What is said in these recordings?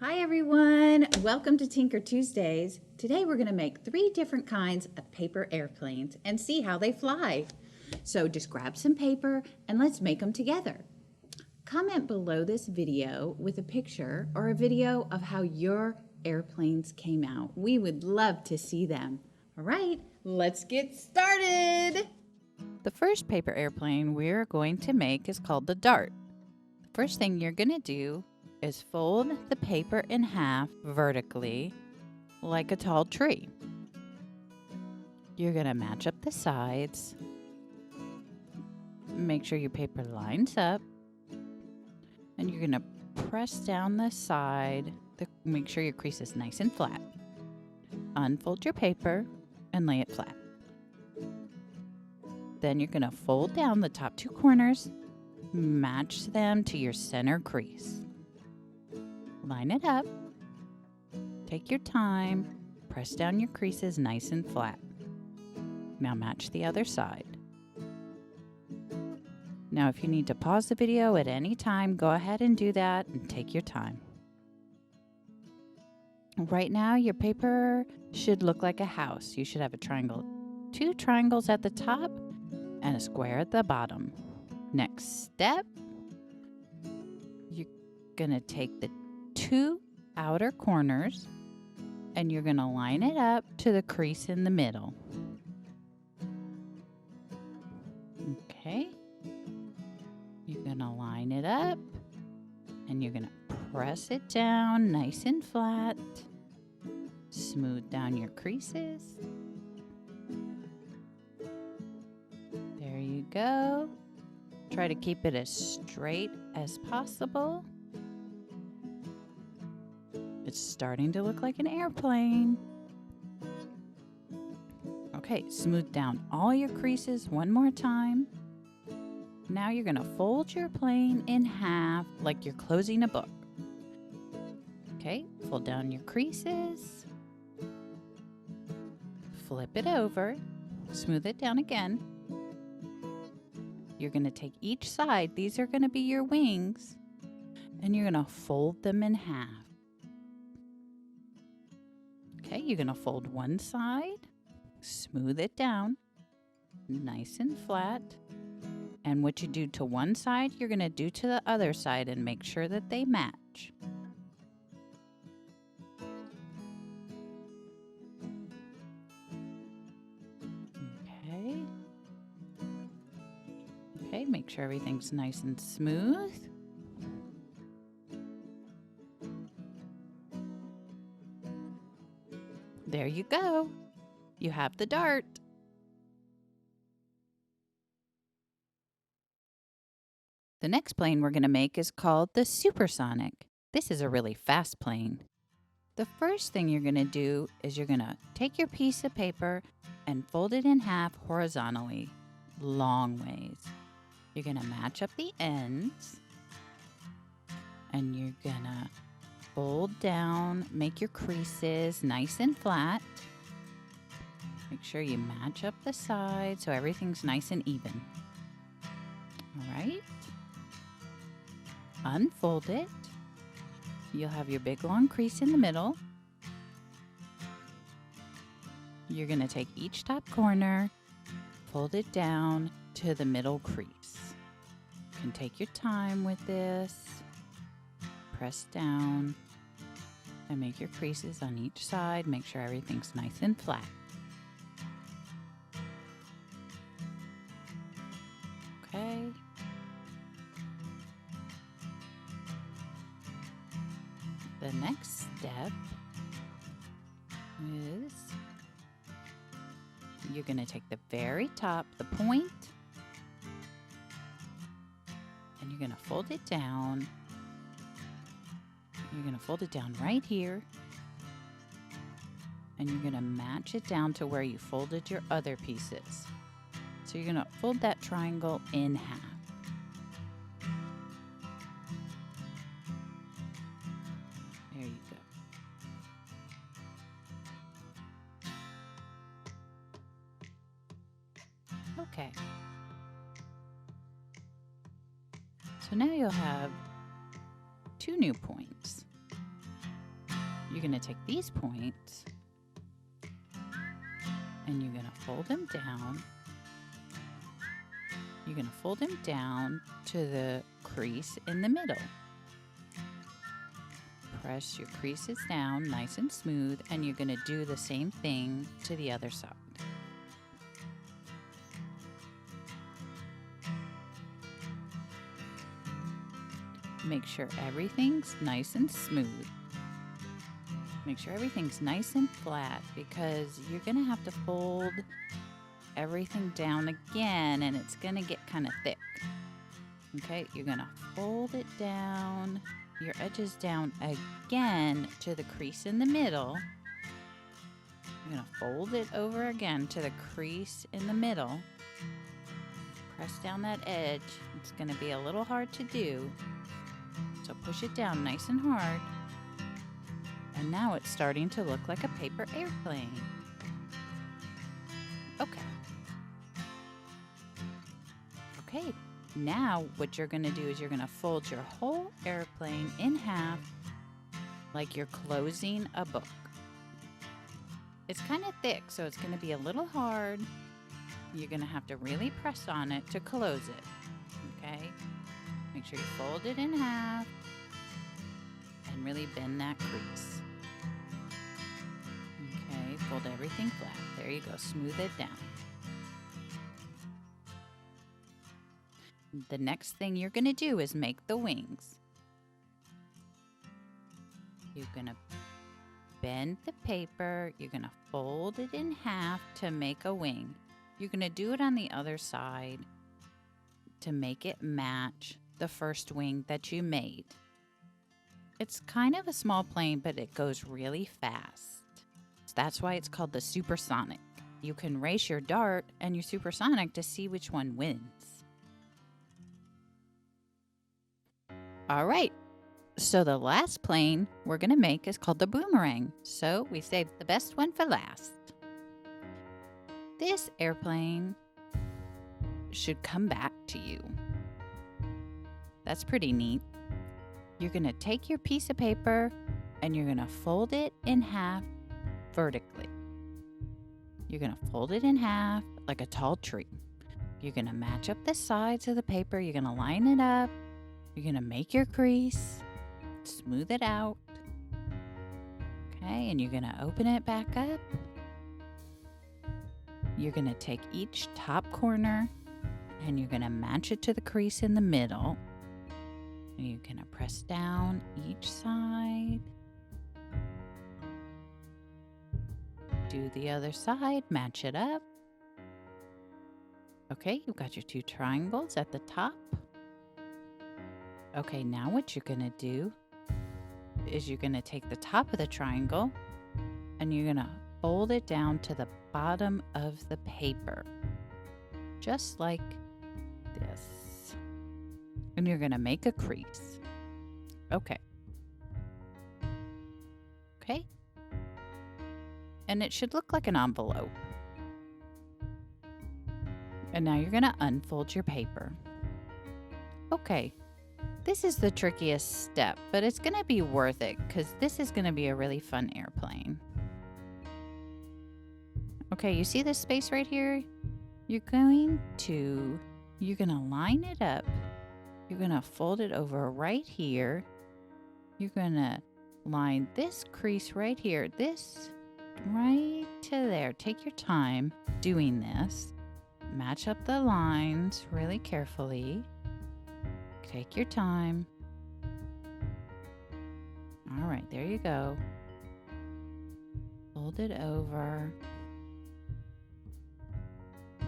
Hi everyone, welcome to Tinker Tuesdays. Today we're going to make 3 different kinds of paper airplanes and see how they fly. So just grab some paper and let's make them together. Comment below this video with a picture or a video of how your airplanes came out. We would love to see them. All right, let's get started. The first paper airplane we're going to make is called the Dart. The first thing you're going to do is fold the paper in half vertically like a tall tree. You're going to match up the sides. Make sure your paper lines up. And you're going to press down the side. Make sure your crease is nice and flat. Unfold your paper and lay it flat. Then you're going to fold down the top 2 corners. Match them to your center crease. Line it up. Take your time. Press down your creases nice and flat. Now match the other side. Now if you need to pause the video at any time, go ahead and do that and take your time. Right now your paper should look like a house. You should have a triangle. 2 triangles at the top and a square at the bottom. Next step, you're gonna take the 2 outer corners and you're gonna line it up to the crease in the middle. Okay. You're gonna line it up and you're gonna press it down nice and flat. Smooth down your creases. There you go. Try to keep it as straight as possible. It's starting to look like an airplane. Okay, smooth down all your creases one more time. Now you're going to fold your plane in half like you're closing a book. Okay, fold down your creases. Flip it over. Smooth it down again. You're going to take each side. These are going to be your wings. And you're going to fold them in half. Okay, you're going to fold one side. Smooth it down. Nice and flat. And what you do to one side, you're going to do to the other side and make sure that they match. Okay, make sure everything's nice and smooth. There you go. You have the Dart. The next plane we're going to make is called the Supersonic. This is a really fast plane. The first thing you're going to do is you're going to take your piece of paper and fold it in half horizontally, long ways. You're going to match up the ends, and you're going to fold down, make your creases nice and flat. Make sure you match up the sides so everything's nice and even. All right. Unfold it. You'll have your big long crease in the middle. You're going to take each top corner, fold it down to the middle crease. You can take your time with this. Press down and make your creases on each side. Make sure everything's nice and flat. Okay. The next step is you're going to take the very top, the point, and you're going to fold it down. You're going to fold it down right here, and you're going to match it down to where you folded your other pieces. So you're going to fold that triangle in half. There you go. Okay. So now you'll have 2 new points. you're going to take these points and you're going to fold them down. You're going to fold them down to the crease in the middle. Press your creases down nice and smooth, and you're going to do the same thing to the other side. Make sure everything's nice and smooth. Make sure everything's nice and flat, because you're going to have to fold everything down again, and it's going to get kind of thick. Okay, you're going to fold it down, your edges down again to the crease in the middle. You're going to fold it over again to the crease in the middle. Press down that edge. It's going to be a little hard to do, so push it down nice and hard. And now it's starting to look like a paper airplane. Okay, now what you're going to do is you're going to fold your whole airplane in half like you're closing a book. It's kind of thick, so it's going to be a little hard. You're going to have to really press on it to close it, okay? Make sure you fold it in half and really bend that crease. Okay, fold everything flat. There you go, smooth it down. The next thing you're going to do is make the wings. You're going to bend the paper. You're going to fold it in half to make a wing. You're going to do it on the other side to make it match the first wing that you made. It's kind of a small plane, but it goes really fast. That's why it's called the Supersonic. You can race your dart and your Supersonic to see which one wins. All right, so the last plane we're going to make is called the Boomerang. So we saved the best one for last. This airplane should come back to you. That's pretty neat. You're going to take your piece of paper and you're going to fold it in half vertically. You're going to fold it in half like a tall tree. You're going to match up the sides of the paper. You're going to line it up. You're going to make your crease, smooth it out. Okay, and you're going to open it back up. You're going to take each top corner and you're going to match it to the crease in the middle. And you're going to press down each side. Do the other side, match it up. Okay, you've got your two triangles at the top. Okay, now what you're going to do is you're going to take the top of the triangle and you're going to fold it down to the bottom of the paper, just like this. And you're going to make a crease. Okay. Okay. And it should look like an envelope. And now you're going to unfold your paper. Okay. This is the trickiest step, but it's going to be worth it because this is going to be a really fun airplane. Okay, you see this space right here? You're going to line it up. You're going to fold it over right here. You're going to line this crease right here, this right to there. Take your time doing this. Match up the lines really carefully. Take your time. All right, there you go. Fold it over.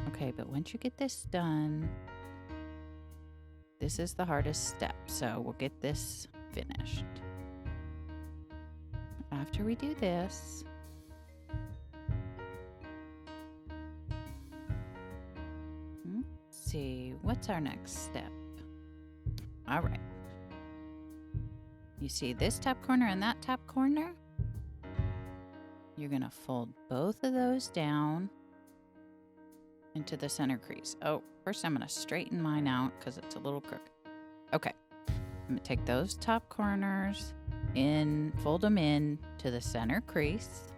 Okay, but once you get this done, this is the hardest step, so we'll get this finished. After we do this, let's see, what's our next step? All right. You see this top corner and that top corner? You're going to fold both of those down into the center crease. Oh, first I'm going to straighten mine out because it's a little crooked. Okay. I'm going to take those top corners fold them in to the center crease.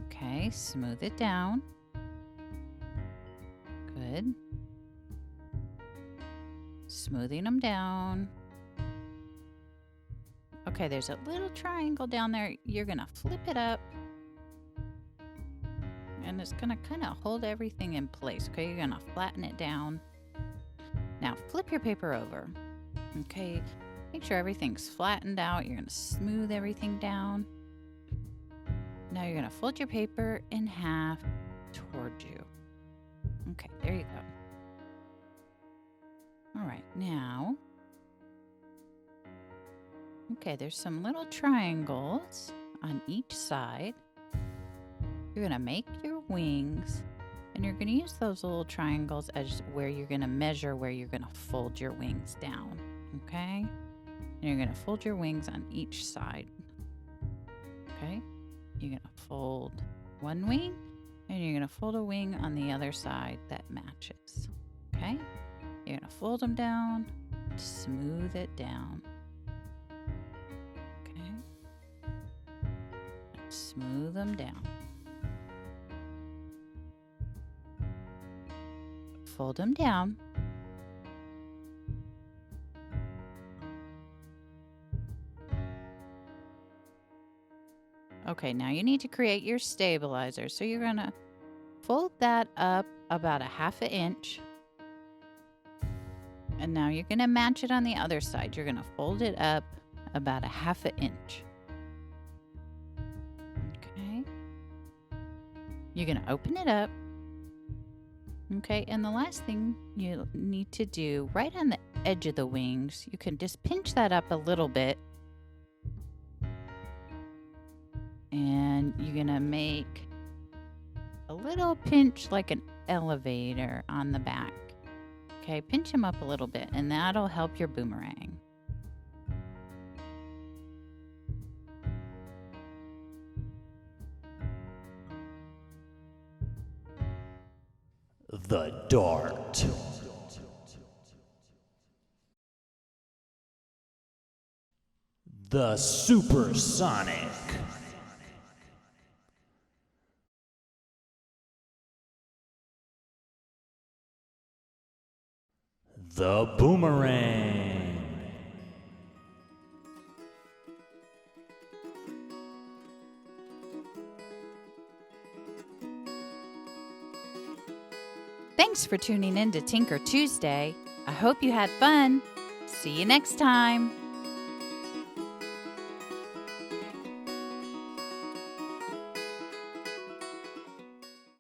Okay, smooth it down. Good. Smoothing them down. Okay, there's a little triangle down there. You're gonna flip it up. And it's gonna kind of hold everything in place. Okay, you're gonna flatten it down. Now flip your paper over. Okay, make sure everything's flattened out. You're gonna smooth everything down. Now you're gonna fold your paper in half toward you. Okay, there you go. All right, now, okay, there's some little triangles on each side. You're gonna make your wings, and you're gonna use those little triangles as where you're gonna measure where you're gonna fold your wings down, okay? And you're gonna fold your wings on each side, okay? You're gonna fold one wing, and you're gonna fold a wing on the other side that matches, okay? You're gonna fold them down, smooth it down, okay? Smooth them down. Fold them down. Okay, now you need to create your stabilizer. So you're gonna fold that up about 1/2 inch. And now you're gonna match it on the other side. You're gonna fold it up about 1/2 inch. Okay. You're gonna open it up. Okay, and the last thing you need to do, right on the edge of the wings, you can just pinch that up a little bit. And you're gonna make a little pinch like an elevator on the back. Okay, pinch them up a little bit, and that'll help your boomerang. The dart. The Supersonic. The Boomerang. Thanks for tuning in to Tinker Tuesday. I hope you had fun. See you next time.